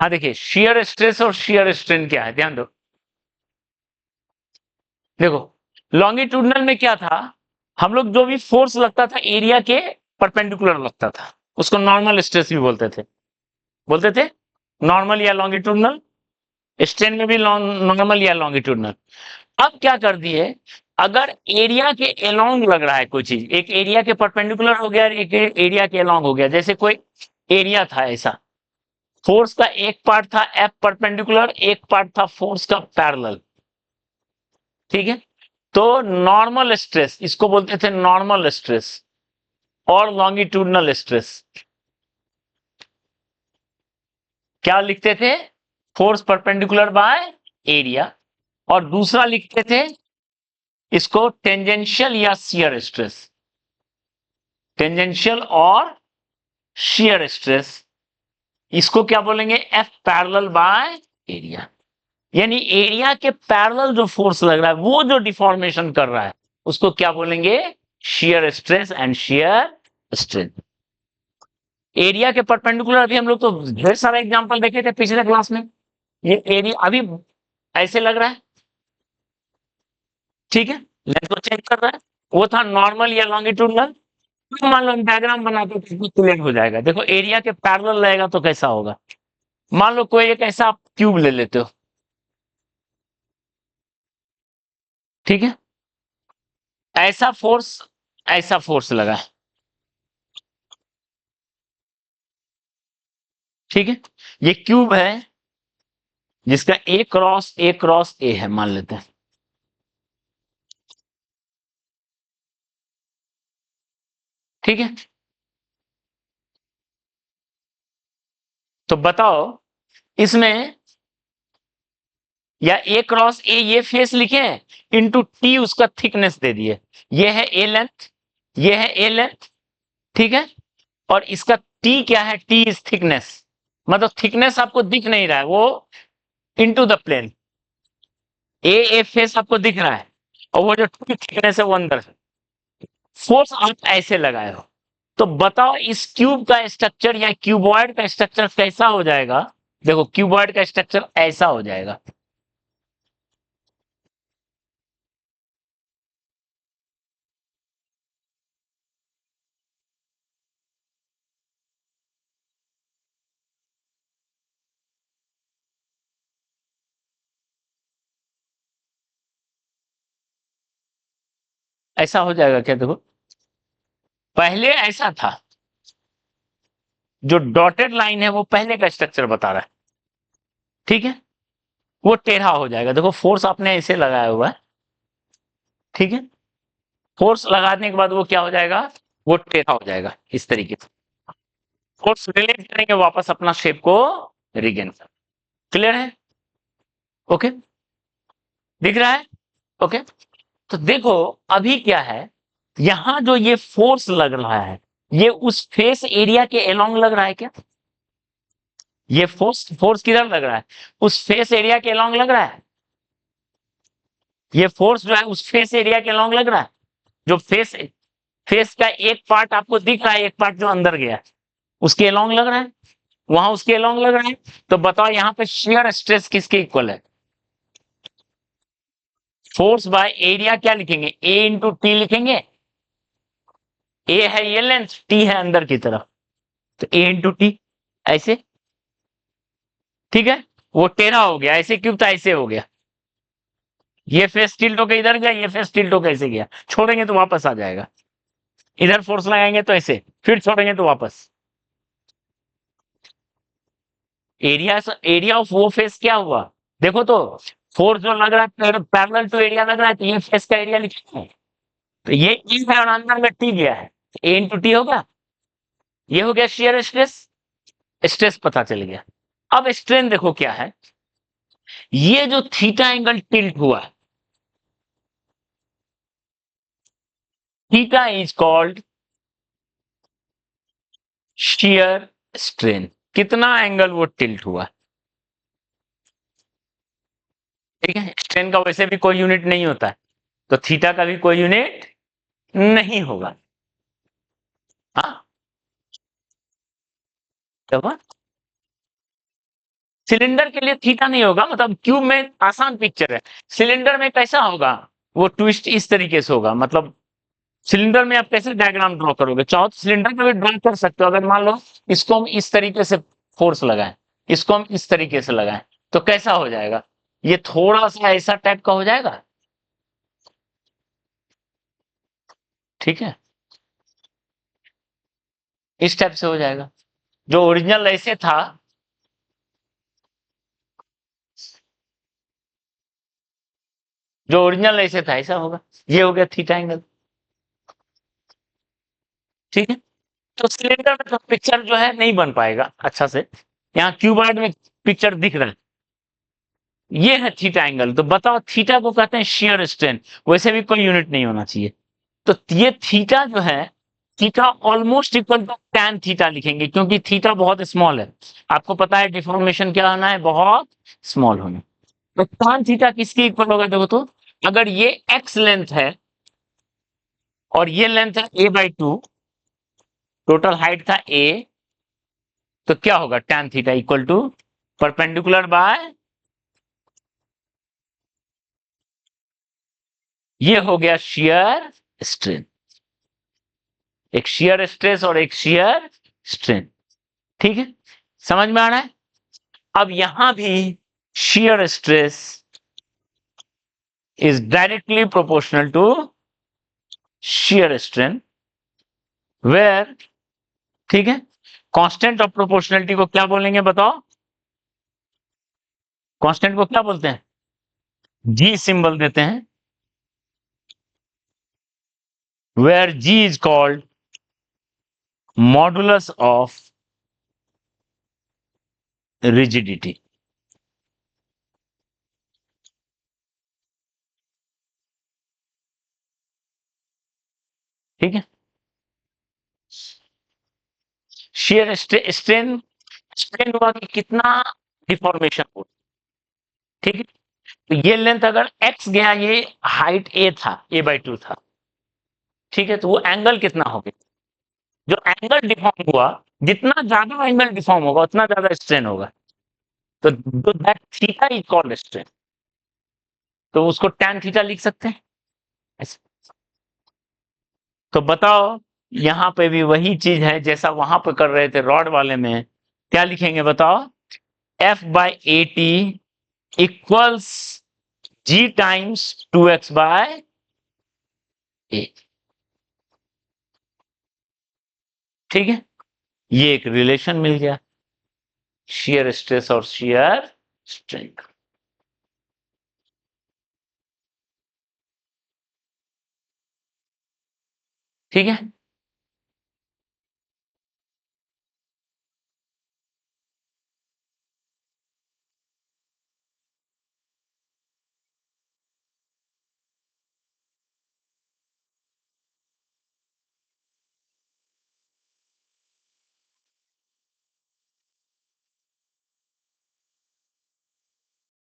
हाँ देखिए, shear stress और शियर स्ट्रेन क्या है, ध्यान दो। देखो, लॉन्गिट्यूडनल में क्या था, हम लोग जो भी फोर्स लगता था एरिया के परपेंडिकुलर लगता था, उसको नॉर्मल स्ट्रेस भी बोलते थे नॉर्मल या लॉन्गिट्यूडनल। स्ट्रेन में भी नॉर्मल या लॉन्गिट्यूडनल। अब क्या कर दिए, अगर एरिया के अलोंग लग रहा है कोई चीज, एक एरिया के परपेंडिकुलर हो गया, एक एरिया के अलोंग हो गया, जैसे कोई एरिया था ऐसा, फोर्स का एक पार्ट था एफ परपेंडिकुलर, एक पार्ट था फोर्स का पैरेलल, ठीक है। तो नॉर्मल स्ट्रेस इसको बोलते थे, नॉर्मल स्ट्रेस और लॉन्गिट्यूडनल स्ट्रेस क्या लिखते थे, फोर्स परपेंडिकुलर बाय एरिया, और दूसरा लिखते थे इसको टेंजेंशियल या शियर स्ट्रेस, टेंजेंशियल और शियर स्ट्रेस, इसको क्या बोलेंगे, एफ पैरेलल बाय एरिया। यानी एरिया के पैरेलल जो फोर्स लग रहा है, वो जो डिफॉर्मेशन कर रहा है, उसको क्या बोलेंगे, shear stress and shear strain. Area के परपेंडिकुलर अभी हम लोग तो ढेर सारा एग्जांपल देखे थे पिछले क्लास में। ये एरिया अभी ऐसे लग रहा है, ठीक है, लेंथ को चेंज कर रहा है, वो था नॉर्मल या लॉन्गिट्यूडनल। मान लो डायग्राम बनाते तो क्लियर हो जाएगा। देखो एरिया के पैरेलल रहेगा तो कैसा होगा, मान लो कोई एक ऐसा क्यूब ले लेते हो, ठीक है, ऐसा फोर्स, ऐसा फोर्स लगा है, ठीक है, ये क्यूब है जिसका ए क्रॉस ए है मान लेते हैं, ठीक है। तो बताओ इसमें, या ए क्रॉस ए ये फेस लिखे इंटू टी उसका थिकनेस दे दिए, ये है ए लेंथ, ये है ए लेंथ, ठीक है, और इसका टी क्या है, टी इज थिकनेस, मतलब थिकनेस आपको दिख नहीं रहा है वो, into the plane, a face आपको दिख रहा है, और वो जो टी थिकनेस है वो अंदर है। फोर्स आप ऐसे लगाए हो, तो बताओ इस क्यूब का स्ट्रक्चर या क्यूबॉइड का स्ट्रक्चर कैसा हो जाएगा। देखो क्यूबॉइड का स्ट्रक्चर ऐसा हो जाएगा, ऐसा हो जाएगा क्या, देखो पहले ऐसा था, जो डॉटेड लाइन है वो पहले का स्ट्रक्चर बता रहा है, ठीक है, वो टेढ़ा हो जाएगा। देखो फोर्स आपने ऐसे लगाया हुआ है, ठीक है, फोर्स लगाने के बाद वो क्या हो जाएगा, वो टेढ़ा हो जाएगा इस तरीके से, फोर्स रिलीज करेंगे वापस अपना शेप को रिगेन कर। क्लियर है, ओके, दिख रहा है, ओके। तो देखो अभी क्या है, यहां जो ये फोर्स लग रहा है, ये उस फेस एरिया के अलोंग लग रहा है क्या, ये फोर्स फोर्स किधर लग रहा है, उस फेस एरिया के अलोंग लग रहा है, ये फोर्स जो है उस फेस एरिया के अलोंग लग रहा है, जो फेस फेस का एक पार्ट आपको दिख रहा है, एक पार्ट जो अंदर गया उसके अलोंग लग रहा है, वहां उसके अलोंग लग रहा है। तो बताओ यहां पे शेयर स्ट्रेस किसके इक्वल है, फोर्स बाय एरिया क्या लिखेंगे, ए इंटू टी लिखेंगे, ए है ये लेंथ, टी है अंदर की तरफ, तो ए इंटू टी ऐसे, ठीक है, वो टेढ़ा हो गया, ऐसे क्यूब था ऐसे हो गया, ये फेस टिल्ट होकर इधर गया, ये फेस टिल्ट होकर ऐसे गया, छोड़ेंगे तो वापस आ जाएगा, इधर फोर्स लगाएंगे तो ऐसे, फिर छोड़ेंगे तो वापस। एरिया एरिया ऑफ वो फेस क्या हुआ, देखो तो फोर्स जो लग रहा है पैरेलल टू एरिया लग रहा है, तो ये फेस का एरिया लिखा है, तो ये ई है और अंदर में टी गया है, ए इंटू टी होगा, ये हो गया शेयर स्ट्रेस, स्ट्रेस पता चल गया। अब स्ट्रेन देखो क्या है, ये जो थीटा एंगल टिल्ट हुआ, theta is called shear strain, कितना एंगल वो टिल्ट हुआ, ठीक है, स्ट्रेन का वैसे भी कोई यूनिट नहीं होता है, तो थीटा का भी कोई यूनिट नहीं होगा, हाँ, तो सिलेंडर के लिए थीटा नहीं होगा, मतलब क्यूब में आसान पिक्चर है, सिलेंडर में कैसा होगा, वो ट्विस्ट इस तरीके से होगा, मतलब सिलेंडर में आप कैसे डायग्राम ड्रॉ करोगे, चाहो तो सिलेंडर में भी ड्रॉ कर सकते हो, अगर मान लो इसको हम इस तरीके से फोर्स लगाएं, इसको हम इस तरीके से लगाएं, तो कैसा हो जाएगा, ये थोड़ा सा ऐसा टाइप का हो जाएगा, ठीक है, इस टाइप से हो जाएगा, जो ओरिजिनल ऐसे था, जो ओरिजिनल ऐसे था ऐसा होगा, ये हो गया थीटा एंगल, ठीक है। तो सिलेंडर में तो पिक्चर जो है नहीं बन पाएगा अच्छा से, यहाँ क्यूबॉइड में पिक्चर दिख रहा है, ये है थीटा एंगल, तो बताओ थीटा को कहते हैं शियर स्ट्रेन, वैसे भी कोई यूनिट नहीं होना चाहिए, तो ये थीटा जो है, theta almost equal to tan theta लिखेंगे, क्योंकि थीटा बहुत स्मॉल है, आपको पता है डिफॉर्मेशन क्या होना है, बहुत स्मॉल होना, तो टैन थीटा किसके इक्वल होगा, देखो तो अगर ये एक्स लेंथ है और ये लेंथ है a/2, टोटल हाइट था a, तो क्या होगा tan theta equal to perpendicular by, ये हो गया शियर स्ट्रेन, एक शियर स्ट्रेस और एक शियर स्ट्रेन, ठीक है, समझ में आ रहा है। अब यहां भी shear stress is directly proportional to shear strain, where, ठीक है, कांस्टेंट ऑफ प्रोपोर्शनलिटी को क्या बोलेंगे बताओ, कांस्टेंट को क्या बोलते हैं, जी सिंबल देते हैं, where G is called modulus of rigidity, ठीक है, शेयर स्ट्रेन, स्ट्रेन हुआ कि कितना डिफॉर्मेशन हो, ठीक है, तो ये लेंथ अगर x गया, ये हाइट a था, a/2 था, ठीक है, तो वो एंगल कितना हो गया, जो एंगल डिफॉर्म हुआ, जितना ज्यादा एंगल डिफॉर्म होगा उतना ज्यादा स्ट्रेन होगा, तो that theta is called strain, तो उसको tan थीटा लिख सकते हैं ऐसे। तो बताओ यहां पे भी वही चीज है जैसा वहां पे कर रहे थे रॉड वाले में, क्या लिखेंगे बताओ, F/AT equals G times 2x/A, ठीक है, ये एक रिलेशन मिल गया शियर स्ट्रेस और शियर स्ट्रेन का, ठीक है।